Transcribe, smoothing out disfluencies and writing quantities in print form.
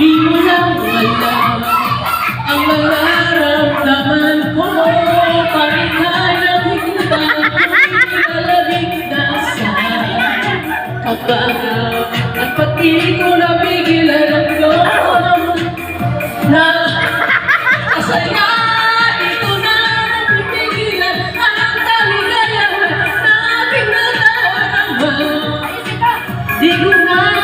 Di mo lang alam ang nararamdaman ko. Pagkakalabing na, pagkakalabing dasal. Kapag at pati ko napigilan ang loob na kasaya. Dito na napigilan ang kaligayahan na aking nadarama. Di ko na